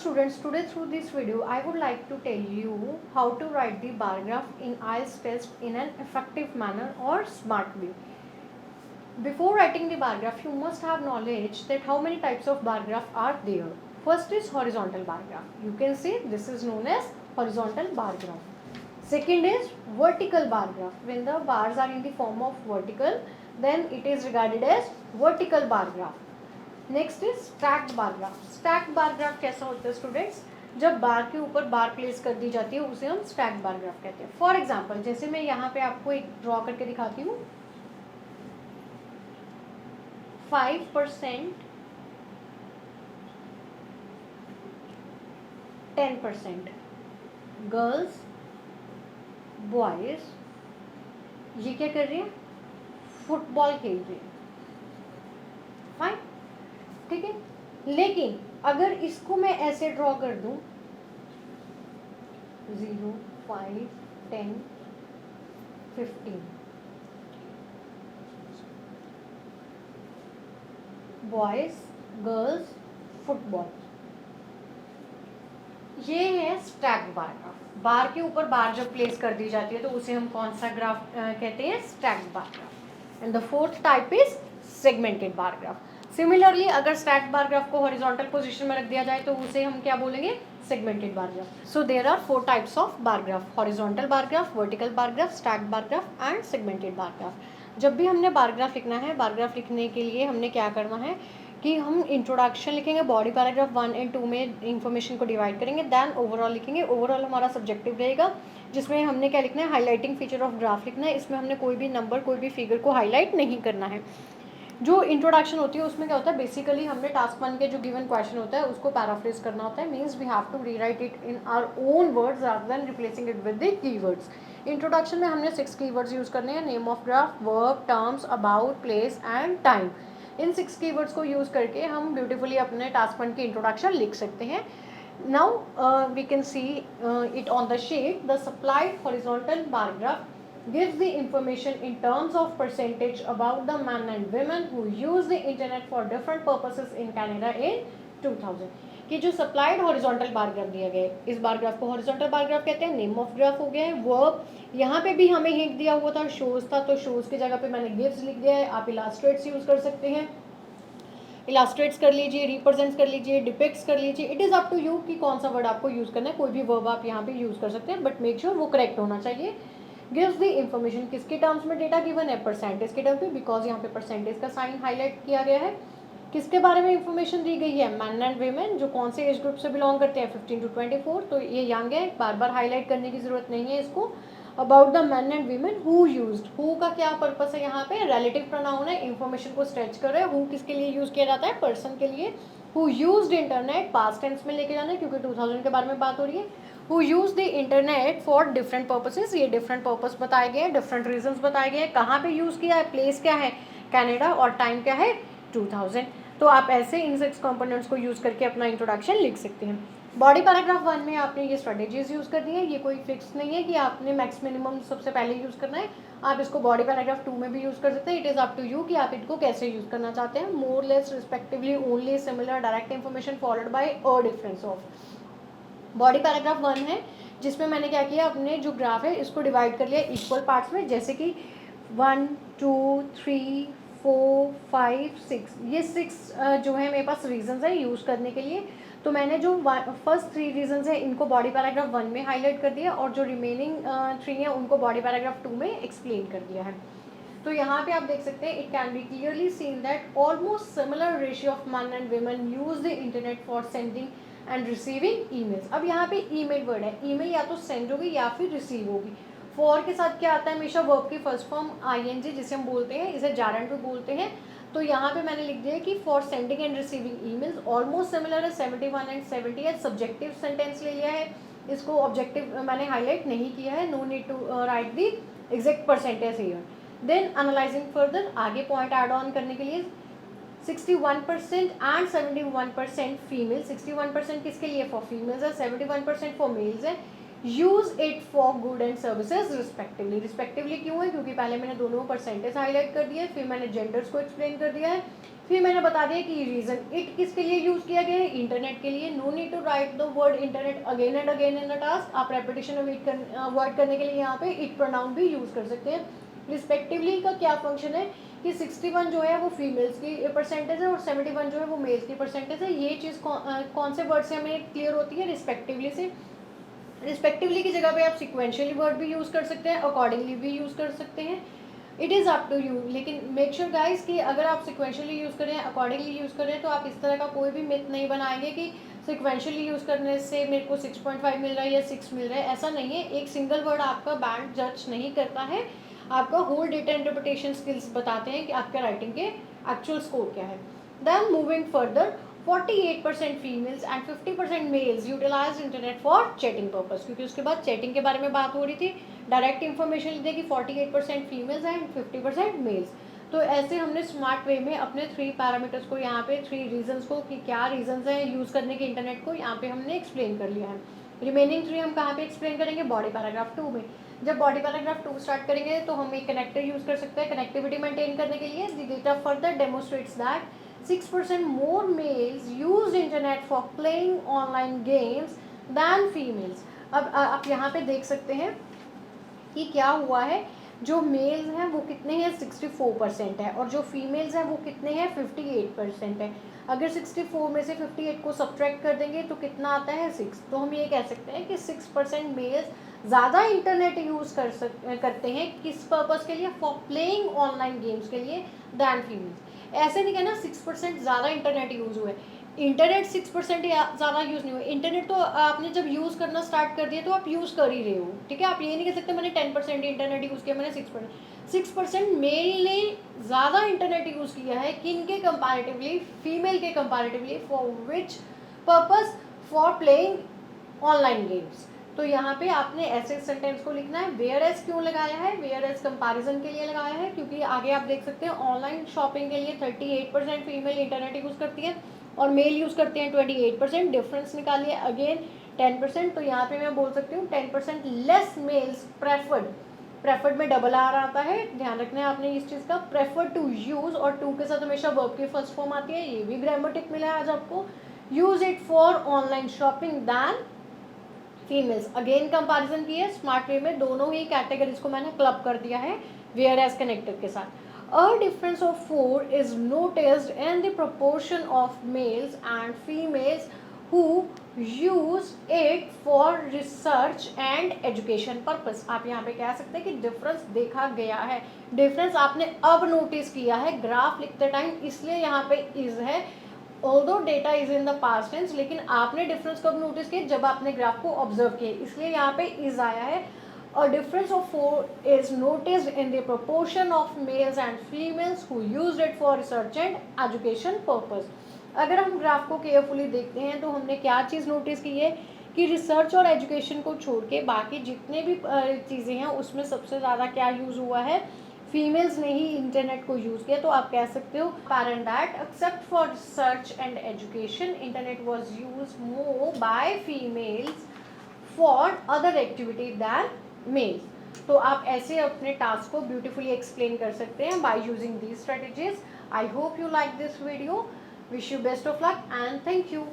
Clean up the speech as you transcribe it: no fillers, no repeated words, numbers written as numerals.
students, today through this video I would like to tell you how to write the bar graph in IELTS test in an effective manner or smart way. Before writing the bar graph, you must have knowledge that how many types of bar graph are there. First is horizontal bar graph. You can see this is known as horizontal bar graph. Second is vertical bar graph. When the bars are in the form of vertical, then it is regarded as vertical bar graph. Next is stacked bar graph. Stacked bar graph कैसा होता है students? जब बार के ऊपर बार place कर दी जाती है उसे हम स्टैक्ड बार ग्राफ कहते हैं. फॉर एग्जांपल जैसे मैं यहाँ पे आपको एक ड्रॉ करके दिखाती हूँ. 5%, 10% गर्ल्स बॉयज ये क्या कर रहे हैं? फुटबॉल खेल रहे हैं. फाइन, ठीक है. लेकिन अगर इसको मैं ऐसे ड्रॉ कर दूं 0, 5, 10, 15 बॉयज गर्ल्स फुटबॉल, ये है स्टैक्ड बार ग्राफ. बार के ऊपर बार जब प्लेस कर दी जाती है तो उसे हम कौन सा ग्राफ कहते हैं? Stacked bar graph. And the fourth type is segmented bar graph. Similarly अगर स्टैक्ड बार ग्राफ को हॉरिजॉन्टल पोजीशन में रख दिया जाए तो उसे हम क्या बोलेंगे? Segmented bar graph. So there are 4 types of bar graph: horizontal bar graph, vertical bar graph, stacked bar graph and segmented bar graph. जब भी हमने बार ग्राफ लिखना है, बार ग्राफ लिखने के लिए हमने क्या करना है कि हम इंट्रोडक्शन लिखेंगे, बॉडी पैराग्राफ 1 और 2 में इंफॉर्मेशन को डिवाइड करेंगे, देन ओवरऑल लिखेंगे. ओवरऑल हमारा सब्जेक्टिव रहेगा जिसमें हमने क्या लिखना है? हाईलाइटिंग फीचर ऑफ ग्राफ लिखना है. इसमें हमने कोई भी नंबर, कोई भी फिगर को हाईलाइट नहीं करना है. जो इंट्रोडक्शन होती है उसमें क्या होता है? बेसिकली हमने टास्क 1 के जो गिवन क्वेश्चन होता है उसको पैराफ्रेज करना होता है. Means we have to rewrite it in our own words rather than replacing it with the keywords. Introduction में हमने 6 कीवर्ड्स यूज करने हैं: name of graph, verb, terms, about, place and time. इन 6 कीवर्ड्स को use करके हम beautifully अपने task 1 की इंट्रोडक्शन लिख सकते हैं. Now we can see it on the sheet. The supplied horizontal bar graph gives the information in terms of percentage about the men and women who use the internet for different purposes in Canada in 2000. कि जो supplied horizontal bar graph दिया गया है, इस बार graph को horizontal bar graph कहते हैं. Name of graph हो गया है. वर्ब, यहाँ पे भी हमें हिंट दिया हुआ था, शोज था, तो शोज की जगह पे मैंने गिव्स लिख दिया है. आप इलास्ट्रेट्स यूज कर सकते हैं, इलास्ट्रेट्स कर लीजिए, रिप्रेजेंट्स कर लीजिए, डिपिक्ट्स कर लीजिए. It is up to you कि कौन सा वर्ड आपको यूज़ करना है. कोई भी वर्ब आप यहाँ पे यूज़ कर सकते हैं, बट मेक श्योर वो करेक्ट होना चाहिए. गिव्स द इंफॉर्मेशन, किसके टर्म्स में डेटा गिवन है? परसेंटेज के टर्म पे, बिकॉज यहाँ पे परसेंटेज का साइन हाईलाइट किया गया है. किसके बारे में इंफॉर्मेशन दी गई है? मैन एंड वीमेन, जो कौन से एज ग्रुप से बिलोंग करते हैं? 15 to 24. तो ये यंग है, बार बार हाईलाइट करने की जरूरत नहीं है इसको. About the man and women who used, who का क्या पर्पस है? यहाँ पे रिलेटिव प्रोनाउन है, इंफॉर्मेशन को स्ट्रेच कर रहे हैं. हु किसके लिए यूज किया जाता है? पर्सन के लिए. Who used internet, past tense में लेके जाना है क्योंकि 2000 के बारे में बात हो रही है. Who use the internet for different purposes, ये डिफरेंट पर्पस बताए गए हैं, डिफरेंट रीजंस बताए गए हैं. कहाँ पे यूज किया है? प्लेस क्या है? कनाडा. और टाइम क्या है? 2000. तो आप ऐसे इन 6 कंपोनेंट्स को यूज करके अपना इंट्रोडक्शन लिख सकते हैं. बॉडी पैराग्राफ 1 में आपने ये स्ट्रेटेजीज यूज करनी है. ये कोई फिक्स नहीं है कि आपने मैक्स मिनिमम सबसे पहले यूज करना है. आप इसको बॉडी पैराग्राफ 2 में भी यूज कर सकते हैं. It is up to you कि आप इनको कैसे यूज करना चाहते हैं. More less respectively only similar direct information followed by a difference of. Body paragraph 1 है जिसमें मैंने क्या किया, अपने जो ग्राफ है इसको डिवाइड कर लिया इक्वल पार्ट्स में, जैसे कि 1, 2, 3, 4, 5, 6. ये 6 जो है मेरे पास रीजंस है यूज़ करने के लिए. तो मैंने जो फर्स्ट 3 रीजंस है इनको बॉडी पैराग्राफ 1 में हाईलाइट कर दिया और जो रिमेनिंग 3 हैं उनको बॉडी पैराग्राफ 2 में एक्सप्लेन कर दिया है. तो यहाँ पे आप देख सकते हैं, it can be clearly seen that almost similar ratio of man and women use the internet for sending end receiving emails. अब यहाँ पे ईमेल वर्ड है, ईमेल या तो सेंड होगी या फिर रिसीव होगी. फॉर के साथ क्या आता है? हमेशा वर्ब की फर्स्ट फॉर्म आईएनजी जिसे हम बोलते हैं, इसे जारंट भी बोलते हैं. तो यहाँ पे मैंने लिख दिया कि for sending end receiving emails almost similar है. 71 एंड 70 है. सब्जेक्टिव सेंटेंस ले लिया है, इसको ऑब्जेक्टिव मैंने हाईलाइट नहीं किया है. No need to write the exact percentage here. Then analysing further, आगे पॉइंट ऐड ऑन करने के लिए 61% एंड 71% फीमेल. 61% किसके लिए? फॉर फीमेल्स है. 71% फॉर मेल्स है. Use it for good and services respectively. Respectively क्यों है? क्योंकि पहले मैंने दोनों परसेंटेज हाईलाइट कर दिया है, फिर मैंने जेंडर्स को एक्सप्लेन कर दिया है, फिर मैंने बता दिया कि रीज़न, इट किसके लिए यूज़ किया गया है, इंटरनेट के लिए। No need to write the word internet again and again in the task, आप रेपिटेशन अवॉइड करने के लिए यहाँ पे इट प्रोनाउन भी यूज़ कर सकते हैं। रिस्पेक्टिवली का क्या फंक्शन है कि 61 जो है वो फीमेल्स की परसेंटेज है और 71 जो है वो मेल्स की परसेंटेज है। ये चीज़ कौन से वर्ड से हमें क्लियर होती है, रिस्पेक्टिवली से। रिस्पेक्टिवली की जगह पे आप सिक्वेंशियली वर्ड भी यूज़ कर सकते हैं, अकॉर्डिंगली भी यूज़ कर सकते हैं, it is up to you. लेकिन मेक श्योर गाइस कि अगर आप सिक्वेंशियली यूज़ करें, अकॉर्डिंगली यूज़ करें, तो आप इस तरह का कोई भी मिथ नहीं बनाएंगे कि सिक्वेंशियली यूज़ करने से मेरे को 6.5 मिल रहा है या 6 मिल रहा है। ऐसा नहीं है, एक सिंगल वर्ड आपका बैंड जज नहीं करता है, आपका होल डेटा इंटरप्रिटेशन स्किल्स बताते हैं कि आपके राइटिंग के एक्चुअल स्कोर क्या है। Then moving further, 48% females and 50% males utilise internet for chatting purpose, क्योंकि उसके बाद चैटिंग के बारे में बात हो रही थी। डायरेक्ट इन्फॉर्मेशन ली थी कि 48% फीमेल्स एंड 50% मेल्स। तो ऐसे हमने स्मार्ट वे में अपने 3 पैरामीटर्स को, यहाँ पे 3 रीजंस को कि क्या रीजंस हैं यूज़ करने के इंटरनेट को, यहाँ पे हमने एक्सप्लेन कर लिया है। रिमेनिंग 3 हम कहाँ पे एक्सप्लेन करेंगे, बॉडी पैराग्राफ 2 में। जब बॉडी पैराग्राफ 2 स्टार्ट करेंगे तो हम एक कनेक्टर यूज़ कर सकते हैं कनेक्टिविटी मेंटेन करने के लिए। The data further demonstrates that 6% more males used internet for playing online games than females। अब आप यहाँ पे देख सकते हैं कि क्या हुआ है, जो मेल्स हैं वो कितने हैं, 64% है, और जो फीमेल्स हैं वो कितने हैं, 58% है। अगर 64 में से 58 को सब्ट्रैक्ट कर देंगे तो कितना आता है, 6। तो हम ये कह सकते हैं कि 6% मेल्स ज़्यादा इंटरनेट यूज़ करते हैं किस पर्पज़ के लिए, फॉर प्लेइंग ऑनलाइन गेम्स के लिए, दैन फीमेल्स। ऐसे नहीं कहना 6% ज़्यादा इंटरनेट यूज़ हुआ है, इंटरनेट 6% ज़्यादा यूज़ नहीं हुआ। इंटरनेट तो आपने जब यूज़ करना स्टार्ट कर दिया तो आप यूज़ कर ही रहे हो, ठीक है। आप ये नहीं कह सकते मैंने 10% इंटरनेट यूज़ किया, मैंने 6% मेल ने ज़्यादा इंटरनेट यूज़ किया है, किन के कंपैरेटिवली, फीमेल के comparatively, for which purpose, for playing online games. तो यहाँ पे आपने ऐसे सेंटेंस को लिखना है। वेयर एज क्यों लगाया है, वेयर एज कंपैरिजन के लिए लगाया है, क्योंकि आगे आप देख सकते हैं ऑनलाइन शॉपिंग के लिए 38% फीमेल इंटरनेट यूज़ करती है और मेल यूज़ करते हैं 28%। डिफरेंस निकालिए अगेन 10%, तो यहाँ पे मैं बोल सकती हूँ 10% लेस मेल्स प्रेफर्ड में डबल आर आता है, ध्यान रखना है आपने इस चीज़ का। प्रेफर टू यूज़ और टू के साथ हमेशा वर्ब की फर्स्ट फॉर्म आती है, ये भी ग्रामेटिक मिला है आज आपको। Use it for online shopping than females. Again comparison की है स्मार्ट वे में, दोनों ही कैटेगरीज को मैंने क्लब कर दिया है वेयर एज कनेक्टर के साथ। A difference of 4 is noticed in the proportion of males and females who use it for research and education purpose। आप यहाँ पे कह सकते हैं कि डिफरेंस देखा गया है, डिफरेंस आपने अब नोटिस किया है ग्राफ लिखते टाइम, इसलिए यहाँ पे इज है। Although data is in the past tense, लेकिन आपने डिफरेंस कब नोटिस किया, जब आपने ग्राफ को ऑब्जर्व किया, इसलिए यहाँ पे इज आया है। A difference of 4 is noticed in the proportion of males and females who used it for research and education purpose। अगर हम ग्राफ को केयरफुली देखते हैं तो हमने क्या चीज़ नोटिस की है कि रिसर्च और एजुकेशन को छोड़ के बाकी जितने भी चीज़ें हैं उसमें सबसे ज़्यादा क्या यूज़ हुआ है, फीमेल्स ने ही इंटरनेट को यूज़ किया। तो आप कह सकते हो parent that except for research and education internet was use more by females for other activity than males. तो आप ऐसे अपने टास्क को ब्यूटीफुली एक्सप्लेन कर सकते हैं by using these strategies. I hope you like this video, wish you best of luck and thank you.